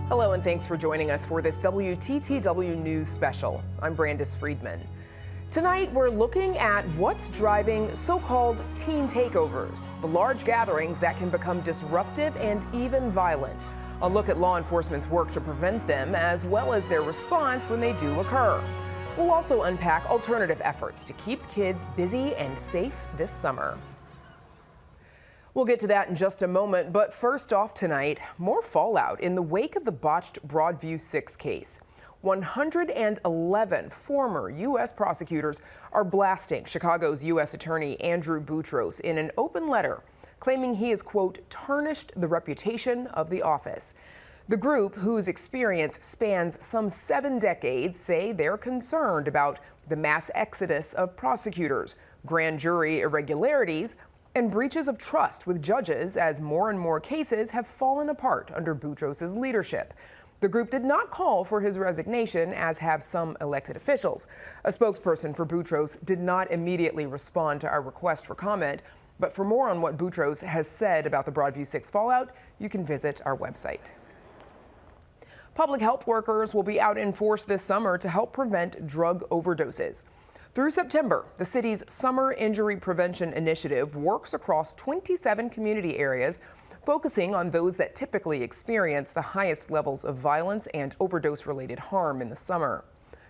Hello and thanks for joining us for this WTTW News Special. I'm Brandis Friedman. Tonight we're looking at what's driving so-called teen takeovers, the large gatherings that can become disruptive and even violent. A look at law enforcement's work to prevent them, as well as their response when they do occur. We'll also unpack alternative efforts to keep kids busy and safe this summer. We'll get to that in just a moment, but first off tonight, more fallout in the wake of the botched Broadview 6 case. 111 former U.S. prosecutors are blasting Chicago's U.S. Attorney Andrew Boutros in an open letter, claiming he has, quote, tarnished the reputation of the office. The group, whose experience spans some 7 decades, say they're concerned about the mass exodus of prosecutors, grand jury irregularities, and breaches of trust with judges as more and more cases have fallen apart under Boutros' leadership. The group did not call for his resignation, as have some elected officials. A spokesperson for Boutros did not immediately respond to our request for comment, but for more on what Boutros has said about the Broadview 6 fallout, you can visit our website. Public health workers will be out in force this summer to help prevent drug overdoses. Through September, the city's Summer Injury Prevention Initiative works across 27 community areas, focusing on those that typically experience the highest levels of violence and overdose-related harm in the summer.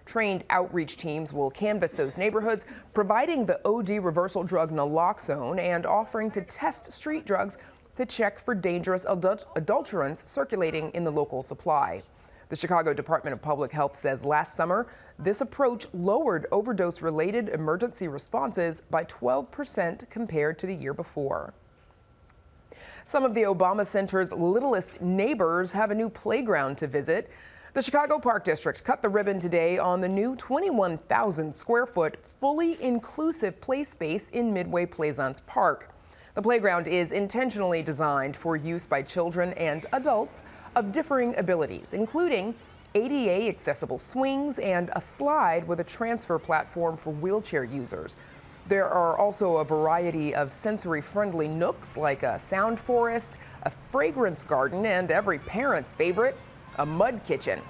Trained outreach teams will canvass those neighborhoods, providing the OD reversal drug naloxone and offering to test street drugs to check for dangerous adulterants circulating in the local supply. The Chicago Department of Public Health says last summer, this approach lowered overdose-related emergency responses by 12% compared to the year before. Some of the Obama Center's littlest neighbors have a new playground to visit. The Chicago Park District cut the ribbon today on the new 21,000 square foot, fully inclusive play space in Midway Plaisance Park. The playground is intentionally designed for use by children and adults of differing abilities, including ADA accessible swings and a slide with a transfer platform for wheelchair users. There are also a variety of sensory-friendly nooks like a sound forest, a fragrance garden, and every parent's favorite, a mud kitchen.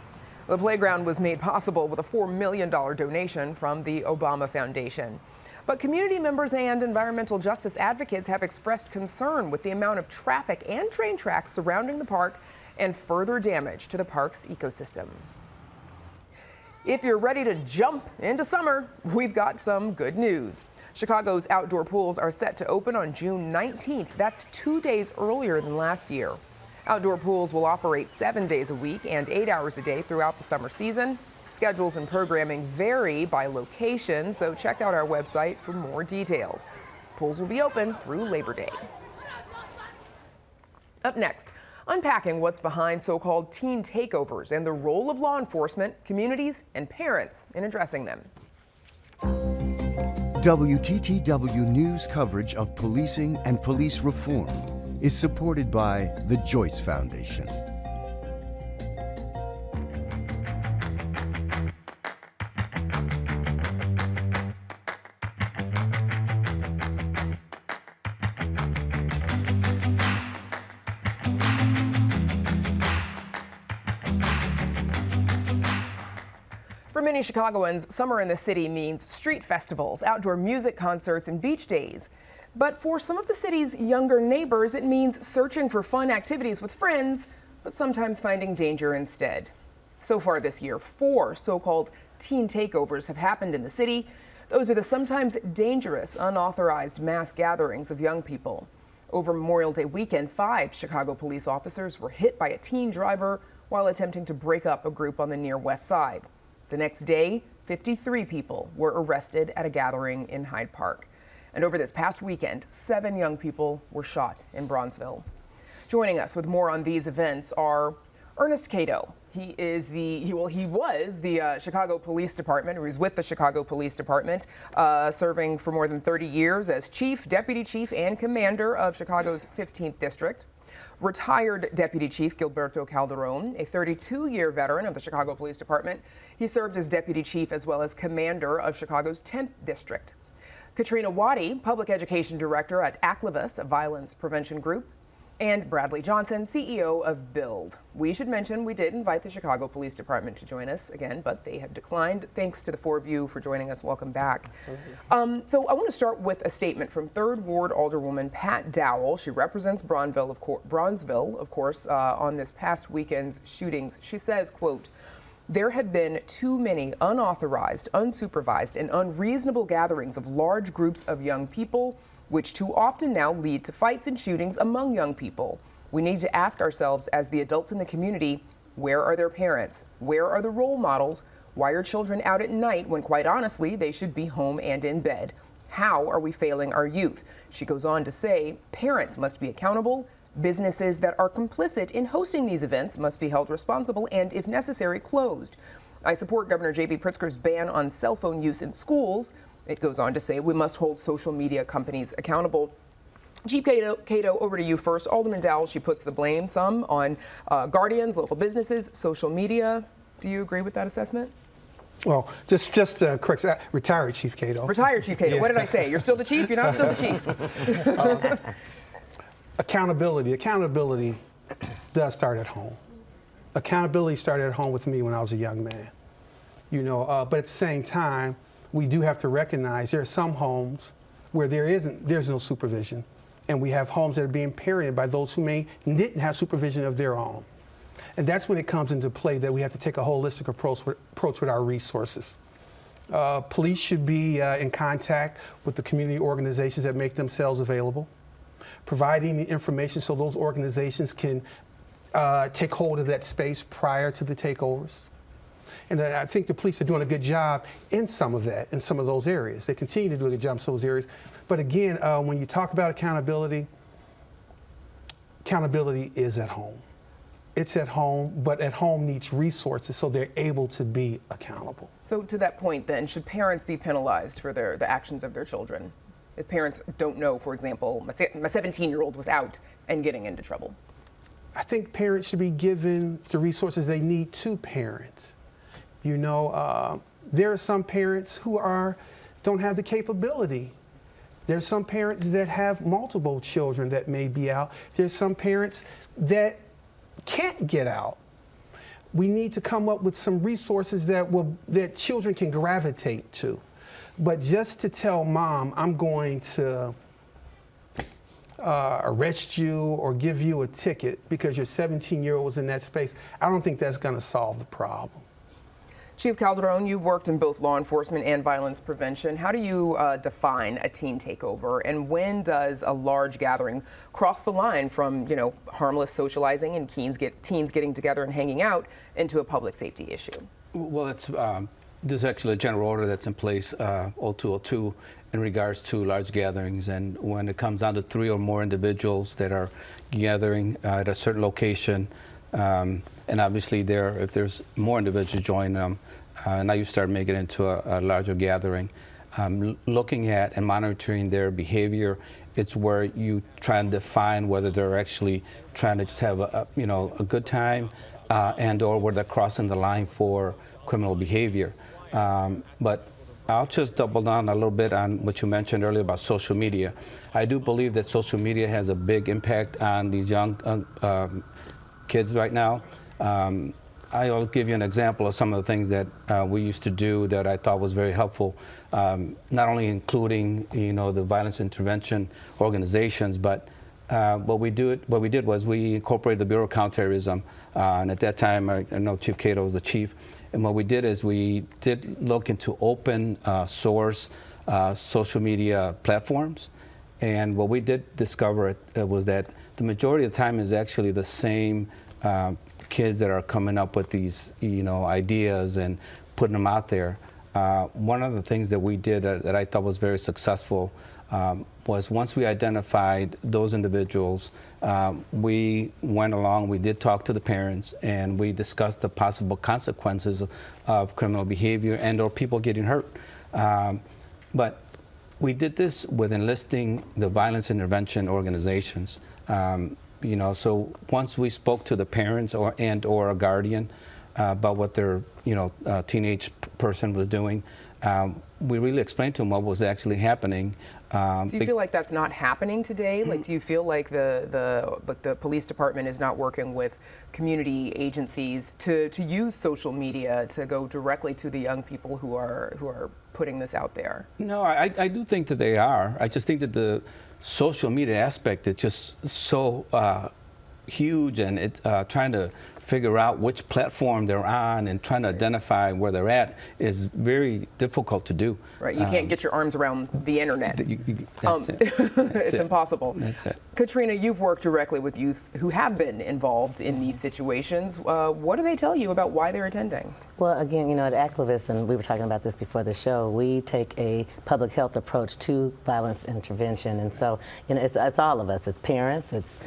The playground was made possible with a $4 million donation from the Obama Foundation. But community members and environmental justice advocates have expressed concern with the amount of traffic and train tracks surrounding the park and further damage to the park's ecosystem. If you're ready to jump into summer, we've got some good news. Chicago's outdoor pools are set to open on June 19th. That's 2 days earlier than last year. Outdoor pools will operate 7 days a week and 8 hours a day throughout the summer season. Schedules and programming vary by location, so check out our website for more details. Pools will be open through Labor Day. Up next, unpacking what's behind so-called teen takeovers and the role of law enforcement, communities, and parents in addressing them. WTTW News coverage of policing and police reform is supported by the Joyce Foundation. For many Chicagoans, summer in the city means street festivals, outdoor music concerts, and beach days. But for some of the city's younger neighbors, it means searching for fun activities with friends, but sometimes finding danger instead. So far this year, 4 so-called teen takeovers have happened in the city. Those are the sometimes dangerous, unauthorized mass gatherings of young people. Over Memorial Day weekend, 5 Chicago police officers were hit by a teen driver while attempting to break up a group on the near West Side. The next day, 53 people were arrested at a gathering in Hyde Park. And over this past weekend, 7 young people were shot in Bronzeville. Joining us with more on these events are Ernest Cato. He was the Chicago Police Department, or he's with the Chicago Police Department, serving for more than 30 years as chief, deputy chief, and commander of Chicago's 15th District. Retired Deputy Chief Gilberto Calderon, a 32-year veteran of the Chicago Police Department. He served as Deputy Chief as well as Commander of Chicago's 10th District. Katrina Waddy, Public Education Director at ACLIVIS, a violence prevention group. And Bradley Johnson, CEO of Build. We should mention we did invite the Chicago Police Department to join us again, but they have declined. Thanks to the four of you for joining us. Welcome back. So I want to start with a statement from 3rd Ward Alderwoman Pat Dowell. She represents Bronzeville, of course, on this past weekend's shootings. She says, quote, "There have been too many unauthorized, unsupervised, and unreasonable gatherings of large groups of young people, which too often now lead to fights and shootings among young people. We need to ask ourselves as the adults in the community, where are their parents? Where are the role models? Why are children out at night when quite honestly they should be home and in bed? How are we failing our youth?" She goes on to say, parents must be accountable. Businesses that are complicit in hosting these events must be held responsible and, if necessary, closed. I support Governor J.B. Pritzker's ban on cell phone use in schools. It goes on to say we must hold social media companies accountable. Chief Cato, over to you first. Alderman Dowell, she puts the blame some on guardians, local businesses, social media. Do you agree with that assessment? Well, just correct, retired Chief Cato. Retired Chief Cato. Yeah. What did I say? You're still the chief? You're not still the chief. Accountability does start at home. Accountability started at home with me when I was a young man. You know, but at the same time, we do have to recognize there are some homes where there's no supervision, and we have homes that are being parented by those who didn't have supervision of their own. And that's when it comes into play that we have to take a holistic approach with our resources. Police should be in contact with the community organizations that make themselves available, providing the information so those organizations can take hold of that space prior to the takeovers. And I think the police are doing a good job in some of that, in some of those areas. They continue to do a good job in some of those areas. But again, when you talk about accountability is at home. It's at home, but at home needs resources so they're able to be accountable. So to that point then, should parents be penalized for the actions of their children? If parents don't know, for example, my 17-year-old was out and getting into trouble. I think parents should be given the resources they need to parent. You know, there are some parents who don't have the capability. There's some parents that have multiple children that may be out. There's some parents that can't get out. We need to come up with some resources that children can gravitate to. But just to tell mom, I'm going to arrest you or give you a ticket because your 17-year-old was in that space, I don't think that's going to solve the problem. Chief Calderon, you've worked in both law enforcement and violence prevention. How do you define a teen takeover, and when does a large gathering cross the line from, you know, harmless socializing and teens getting together and hanging out into a public safety issue? Well, there's actually a general order that's in place, 0202, in regards to large gatherings, and when it comes down to 3 or more individuals that are gathering at a certain location, and obviously if there's more individuals joining them, now you start making it into a larger gathering. Looking at and monitoring their behavior, it's where you try and define whether they're actually trying to just have a good time, and or where they're crossing the line for criminal behavior. But I'll just double down a little bit on what you mentioned earlier about social media. I do believe that social media has a big impact on these young kids right now. I'll give you an example of some of the things that we used to do that I thought was very helpful, not only including the violence intervention organizations, but what we did was we incorporated the Bureau of Counterterrorism, and at that time I know Chief Cato was the chief, and what we did is we did look into open source social media platforms, and what we did discover was that the majority of the time is actually the same kids that are coming up with these ideas and putting them out there. One of the things that we did that I thought was very successful was once we identified those individuals, we went along, we did talk to the parents, and we discussed the possible consequences of criminal behavior and or people getting hurt. But we did this with enlisting the violence intervention organizations. So once we spoke to the parents or a guardian about what their teenage person was doing, we really explained to them what was actually happening, Do you feel like that's not happening today? Like, do you feel like the police department is not working with community agencies to use social media to go directly to the young people who are putting this out there? No, I do think that they are. I just think that the social media aspect is just so huge, and it's trying to figure out which platform they're on and trying to identify where they're at is very difficult to do. Right, you can't get your arms around the internet. That's it. It's impossible. That's it. Katrina, you've worked directly with youth who have been involved in these situations. What do they tell you about why they're attending? Well, again, you know, at Activists, and we were talking about this before the show, we take a public health approach to violence intervention. And so, you know, it's all of us. It's parents, it's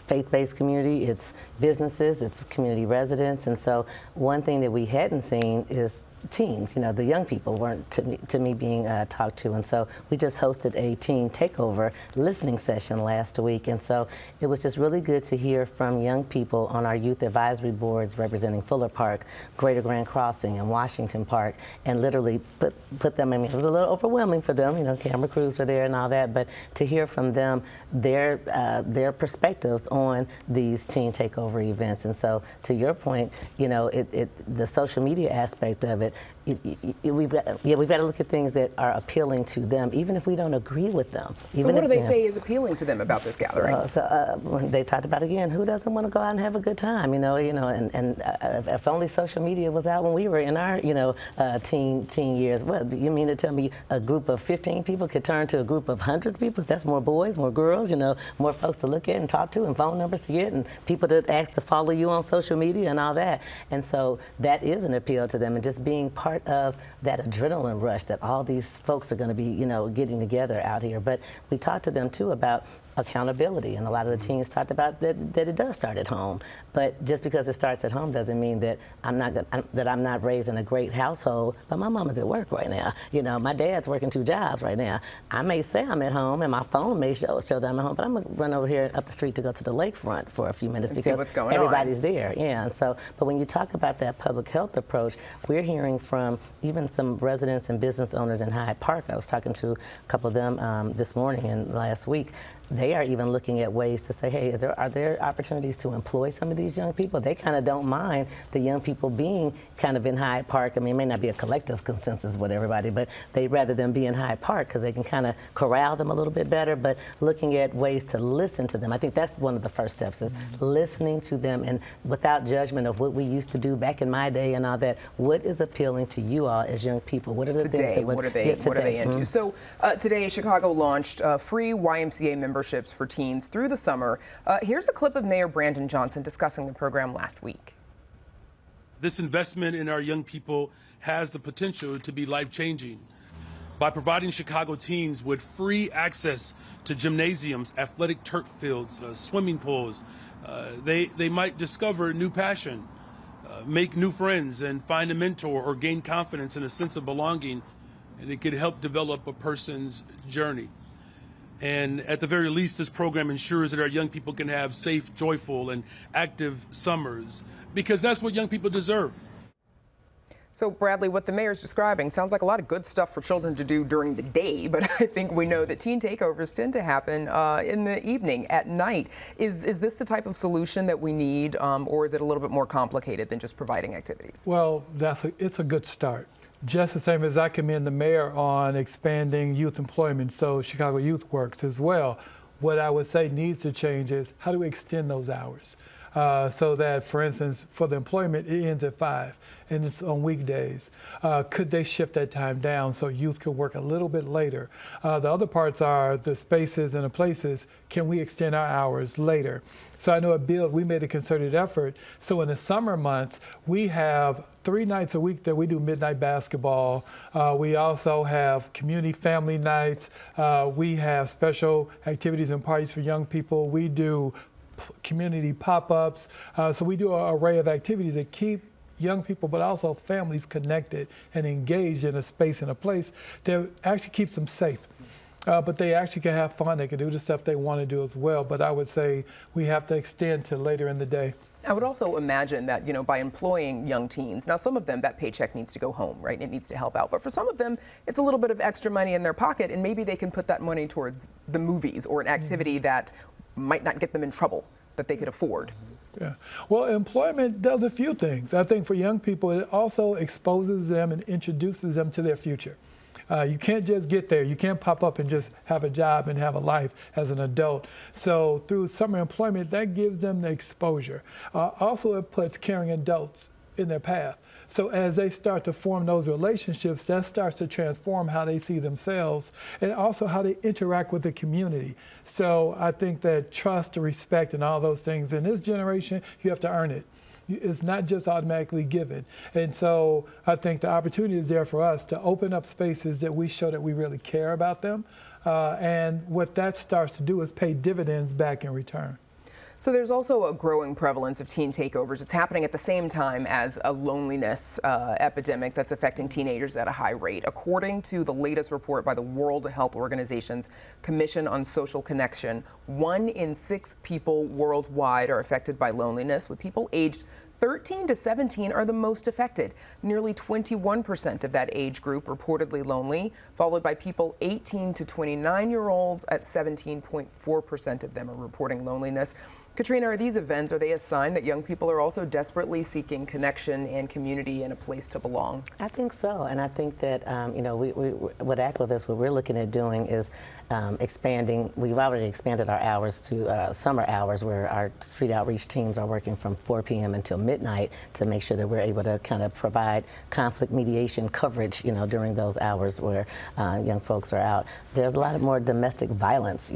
faith-based community, it's businesses, it's community residents. And so one thing that we hadn't seen is teens, you know, the young people weren't to me being talked to. And so we just hosted a teen takeover listening session last week. And so it was just really good to hear from young people on our youth advisory boards representing Fuller Park, Greater Grand Crossing, and Washington Park, and literally put them, I mean, it was a little overwhelming for them, you know, camera crews were there and all that, but to hear from them their perspectives on these teen takeover events. And so to your point, you know, the social media aspect of it, we've got to look at things that are appealing to them, even if we don't agree with them. So what do they say is appealing to them about this gathering? They talked about, again, who doesn't want to go out and have a good time, and if only social media was out when we were in our, teen years. Well, you mean to tell me a group of 15 people could turn to a group of hundreds of people? That's more boys, more girls, more folks to look at and talk to, and phone numbers to get, and people to ask to follow you on social media and all that. And so that is an appeal to them, and just being part of that adrenaline rush that all these folks are going to be, getting together out here. But we talked to them too about accountability, and a lot of the teens talked about that it does start at home. But just because it starts at home doesn't mean that I'm not raised in a great household. But my mama's at work right now. My dad's working 2 jobs right now. I may say I'm at home, and my phone may show that I'm at home, but I'm gonna run over here up the street to go to the lakefront for a few minutes because everybody's there. Yeah, and so, but when you talk about that public health approach, we're hearing from even some residents and business owners in Hyde Park. I was talking to a couple of them this morning and last week. They are even looking at ways to say, hey, are there opportunities to employ some of these young people? They kind of don't mind the young people being kind of in Hyde Park. I mean, it may not be a collective consensus with everybody, but they'd rather them be in Hyde Park because they can kind of corral them a little bit better, but looking at ways to listen to them. I think that's one of the first steps, is listening to them, and without judgment of what we used to do back in my day and all that, what is appealing to you all as young people? What are the things that what are they into? So today, Chicago launched free YMCA memberships for teens through the summer. Here's a clip of Mayor Brandon Johnson discussing the program last week. This investment in our young people has the potential to be life-changing. By providing Chicago teens with free access to gymnasiums, athletic turf fields, swimming pools, they might discover a new passion, make new friends, and find a mentor or gain confidence and a sense of belonging, and it could help develop a person's journey. And at the very least, this program ensures that our young people can have safe, joyful, and active summers, because that's what young people deserve. So, Bradley, what the mayor's describing sounds like a lot of good stuff for children to do during the day, but I think we know that teen takeovers tend to happen in the evening, at night. Is this the type of solution that we need, or is it a little bit more complicated than just providing activities? Well, it's a good start. Just the same as I commend the mayor on expanding youth employment, so Chicago Youth Works as well. What I would say needs to change is how do we extend those hours so that, for instance, for the employment, it ends at 5 and it's on weekdays. Could they shift that time down so youth can work a little bit later? The other parts are the spaces and the places. Can we extend our hours later? So I know at Build, we made a concerted effort. So in the summer months, we have 3 nights a week that we do midnight basketball. We also have community family nights. We have special activities and parties for young people. We do community pop-ups. So we do an array of activities that keep young people, but also families connected and engaged in a space and a place that actually keeps them safe. But they actually can have fun. They can do the stuff they want to do as well. But I would say we have to extend to later in the day. I would also imagine that, by employing young teens, now some of them, that paycheck needs to go home, right? It needs to help out. But for some of them, it's a little bit of extra money in their pocket, and maybe they can put that money towards the movies or an activity that might not get them in trouble, that they could afford. Yeah. Well, employment does a few things. I think for young people, it also exposes them and introduces them to their future. You can't just get there. You can't pop up and just have a job and have a life as an adult. So through summer employment, that gives them the exposure. Also, it puts caring adults in their path. So as they start to form those relationships, that starts to transform how they see themselves and also how they interact with the community. So I think that trust, respect, and all those things in this generation, you have to earn it. It's not just automatically given. And so I think the opportunity is there for us to open up spaces that we show that we really care about them. And what that starts to do is pay dividends back in return. So there's also a growing prevalence of teen takeovers. It's happening at the same time as a loneliness epidemic that's affecting teenagers at a high rate. According to the latest report by the World Health Organization's Commission on Social Connection, 1 in 6 people worldwide are affected by loneliness, with people aged 13 to 17 are the most affected. Nearly 21% of that age group reportedly lonely, followed by people 18 to 29-year-olds at 17.4% of them are reporting loneliness. Katrina, are these events, are they a sign that young people are also desperately seeking connection and community and a place to belong? I think so, and I think that what Activist, what we're looking at doing is expanding. We've already expanded our hours to summer hours, where our street outreach teams are working from 4 p.m. until midnight to make sure that we're able to kind of provide conflict mediation coverage, during those hours where young folks are out. There's a lot of more domestic violence,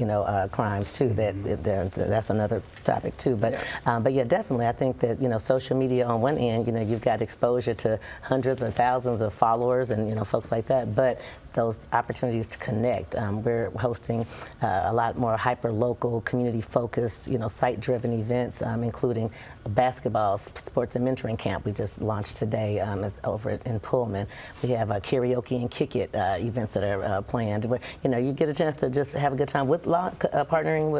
crimes too. That's another topic too. But yes. But yeah, definitely, I think that social media on one end, you've got exposure to hundreds or thousands of followers and folks like that, but those opportunities to connect. We're hosting a lot more hyper-local, community-focused, site-driven events, including a basketball sports and mentoring camp we just launched today over in Pullman. We have a karaoke and kick it events that are planned, where you get a chance to just have a good time with partnering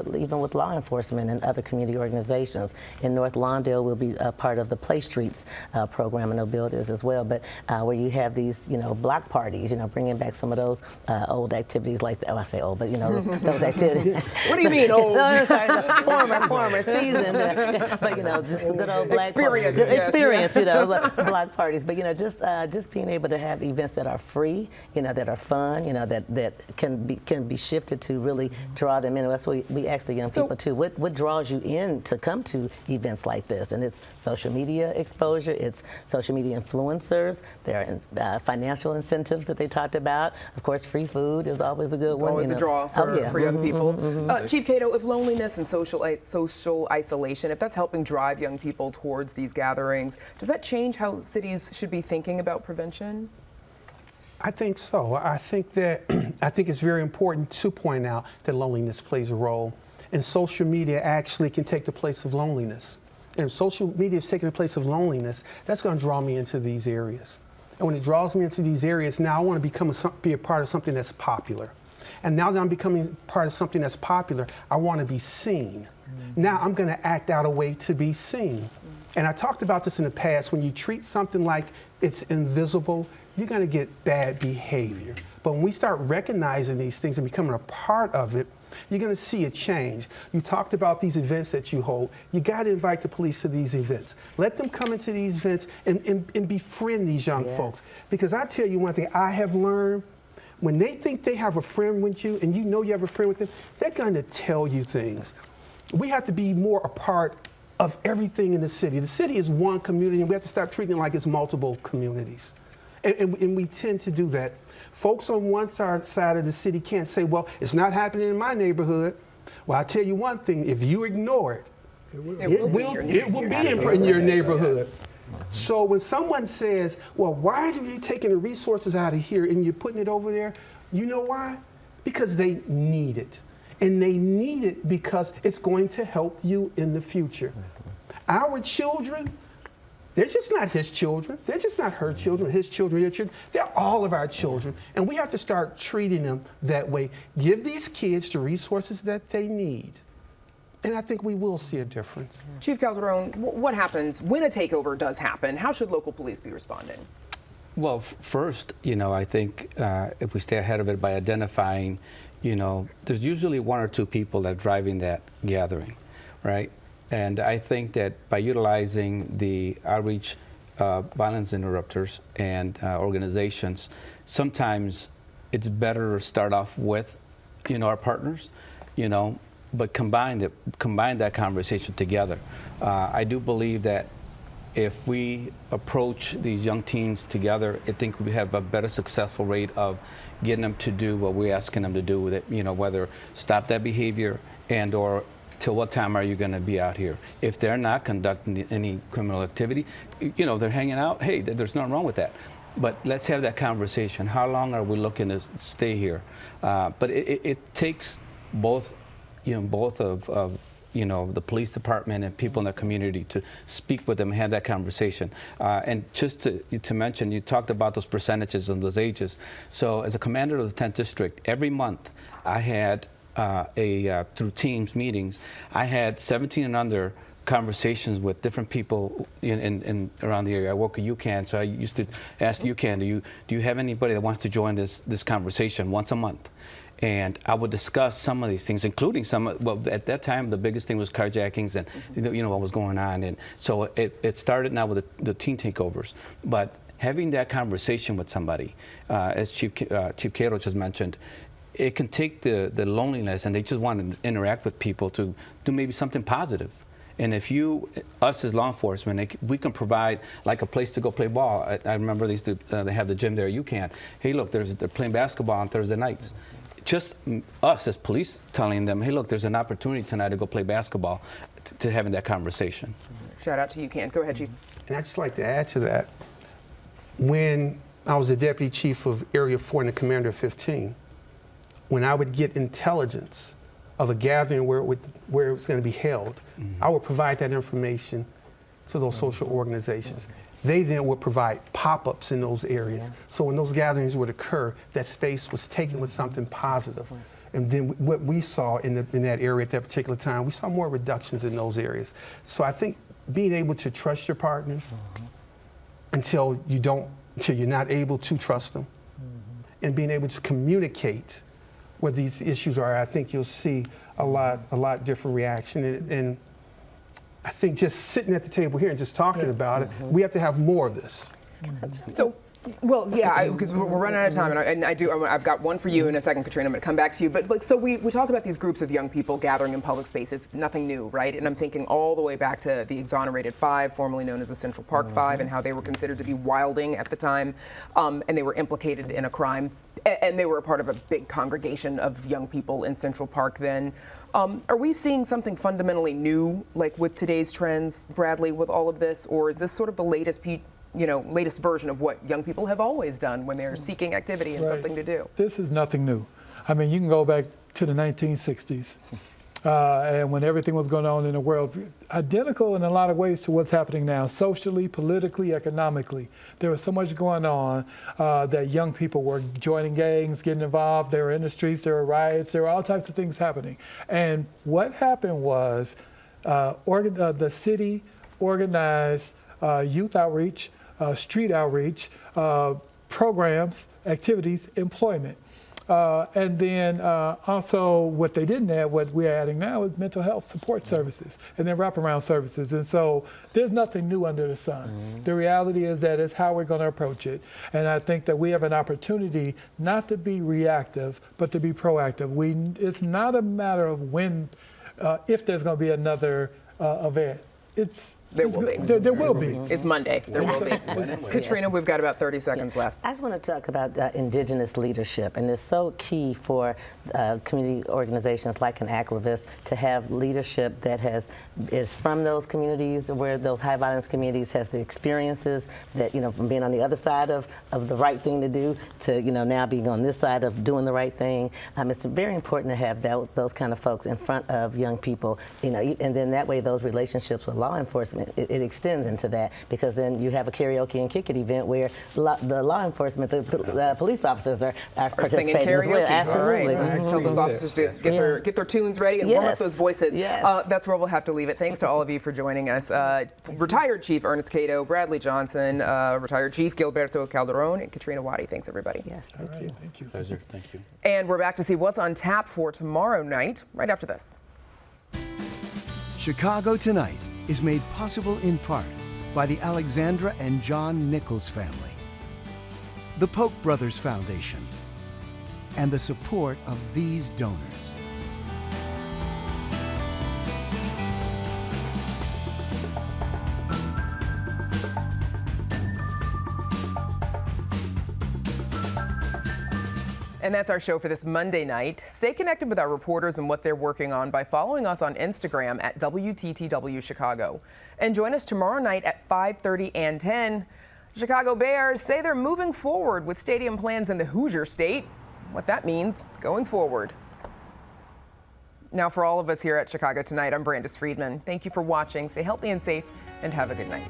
with law enforcement and other community organizations. In North Lawndale, we'll be a part of the Play Streets program, and Bill is as well. But where you have these, block parties, bringing back some of those old activities like I say old, but those activities. What do you mean old? No, sorry, former seasoned, but just the good old black experience, block parties. But just being able to have events that are free, that are fun, that can be shifted to really draw them in. That's what we ask the young people too. What draws you in to come to events like this? And it's social media exposure, it's social media influencers, there are financial incentives that they talked about. Of course, free food is always a good one. Always a draw for young people. Chief Cato, if loneliness and social isolation, if that's helping drive young people towards these gatherings, does that change how cities should be thinking about prevention? I think so. I think it's very important to point out that loneliness plays a role, and social media actually can take the place of loneliness. And if social media is taking the place of loneliness, that's going to draw me into these areas. And when it draws me into these areas, now I want to be a part of something that's popular. And now that I'm becoming part of something that's popular, I want to be seen. Now I'm going to act out a way to be seen. And I talked about this in the past. When you treat something like it's invisible, you're going to get bad behavior. But when we start recognizing these things and becoming a part of it, you're going to see a change. You talked about these events that you hold. You got to invite the police to these events. Let them come into these events and befriend these young folks. Because I tell you one thing I have learned, when they think they have a friend with you and you have a friend with them, they're going to tell you things. We have to be more a part of everything in the city. The city is one community, and we have to start treating it like it's multiple communities. And we tend to do that. Folks on one side of the city can't say, well, it's not happening in my neighborhood. Well, I'll tell you one thing, if you ignore it, it will be in your neighborhood. So when someone says, well, why are you taking the resources out of here and you're putting it over there? You know why? Because they need it. And they need it because it's going to help you in the future. Our children, they're just not his children. They're just not her children, his children, your children. They're all of our children. And we have to start treating them that way. Give these kids the resources that they need. And I think we will see a difference. Chief Calderon, what happens when a takeover does happen? How should local police be responding? Well, first, I think if we stay ahead of it by identifying, there's usually one or two people that are driving that gathering, right? And I think that by utilizing the outreach violence interrupters and organizations, sometimes it's better to start off with, our partners, but combine that conversation together. I do believe that if we approach these young teens together, I think we have a better successful rate of getting them to do what we're asking them to do with it, whether stop that behavior and or till what time are you going to be out here? If they're not conducting any criminal activity, they're hanging out, hey, there's nothing wrong with that. But let's have that conversation. How long are we looking to stay here? But it takes both of the police department and people in the community to speak with them and have that conversation. And just to mention, you talked about those percentages and those ages. So as a commander of the 10th district, every month I had through Teams meetings, I had 17 and under conversations with different people in around the area. I work at UCAN, so I used to ask UCAN, do you have anybody that wants to join this conversation once a month? And I would discuss some of these things, including well, at that time, the biggest thing was carjackings and, what was going on. And so it started now with the teen takeovers. But having that conversation with somebody, as Chief Cato just mentioned, it can take the loneliness and they just want to interact with people to do maybe something positive. And if us as law enforcement, we can provide like a place to go play ball. I remember they have the gym there, UCAN. Hey, look, they're playing basketball on Thursday nights. Just us as police telling them, hey, look, there's an opportunity tonight to go play basketball, to having that conversation. Shout out to UCAN. Go ahead, Chief. And I'd just like to add to that, when I was the deputy chief of Area 4 and the commander of 15, when I would get intelligence of a gathering where it was going to be held, I would provide that information to those social organizations. They then would provide pop-ups in those areas. So when those gatherings would occur, that space was taken with something positive. And then what we saw in that area at that particular time, we saw more reductions in those areas. So I think being able to trust your partners until you're not able to trust them, and being able to communicate where these issues are, I think you'll see a lot different reaction. And I think just sitting at the table here and just talking about it, we have to have more of this. So, well, yeah, because we're running out of time, and I've got one for you in a second, Katrina. I'm going to come back to you. But so we talk about these groups of young people gathering in public spaces. Nothing new, right? And I'm thinking all the way back to the Exonerated Five, formerly known as the Central Park Five, and how they were considered to be wilding at the time, and they were implicated in a crime, and they were a part of a big congregation of young people in Central Park then. Are we seeing something fundamentally new, like with today's trends, Bradley, with all of this, or is this sort of the latest version of what young people have always done when they're seeking activity and something to do? This is nothing new. I mean, you can go back to the 1960s and when everything was going on in the world, identical in a lot of ways to what's happening now, socially, politically, economically. There was so much going on that young people were joining gangs, getting involved. There were in the streets, there were riots, there were all types of things happening. And what happened was the city organized youth outreach, street outreach, programs, activities, employment. And then also what they didn't add, what we're adding now is mental health support services and then wraparound services. And so there's nothing new under the sun. The reality is that it's how we're going to approach it. And I think that we have an opportunity not to be reactive, but to be proactive. It's not a matter of when, if there's going to be another event. There will be. It's Monday. There will be. Katrina, we've got about 30 seconds left. I just want to talk about indigenous leadership, and it's so key for community organizations like an Activist to have leadership that is from those communities, where those high violence communities has the experiences that, from being on the other side of the right thing to do to, now being on this side of doing the right thing. It's very important to have those kind of folks in front of young people, and then that way those relationships with law enforcement enforcement. It extends into that, because then you have a karaoke and kick it event where the law enforcement, the police officers are singing participating as well. karaoke. Absolutely. All right. Tell those officers to get their tunes ready and warm up those voices. Yes. That's where we'll have to leave it. Thanks to all of you for joining us. Retired Chief Ernest Cato, Bradley Johnson, retired Chief Gilberto Calderon, and Katrina Waddy. Thanks, everybody. Yes, thank you. Thank you. Pleasure. Thank you. And we're back to see what's on tap for tomorrow night, right after this. Chicago Tonight is made possible in part by the Alexandra and John Nichols family, the Polk Brothers Foundation, and the support of these donors. And that's our show for this Monday night. Stay connected with our reporters and what they're working on by following us on Instagram at WTTW Chicago. And join us tomorrow night at 5:30 and 10. Chicago Bears say they're moving forward with stadium plans in the Hoosier State. What that means going forward. Now, for all of us here at Chicago Tonight, I'm Brandis Friedman. Thank you for watching. Stay healthy and safe, and have a good night.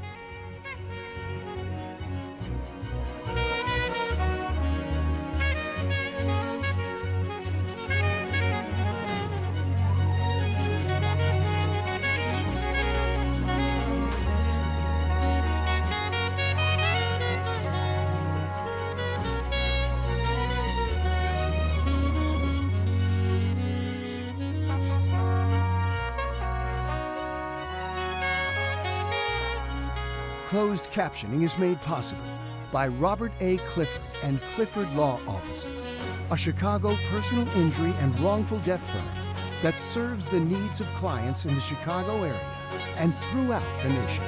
Closed captioning is made possible by Robert A. Clifford and Clifford Law Offices, a Chicago personal injury and wrongful death firm that serves the needs of clients in the Chicago area and throughout the nation.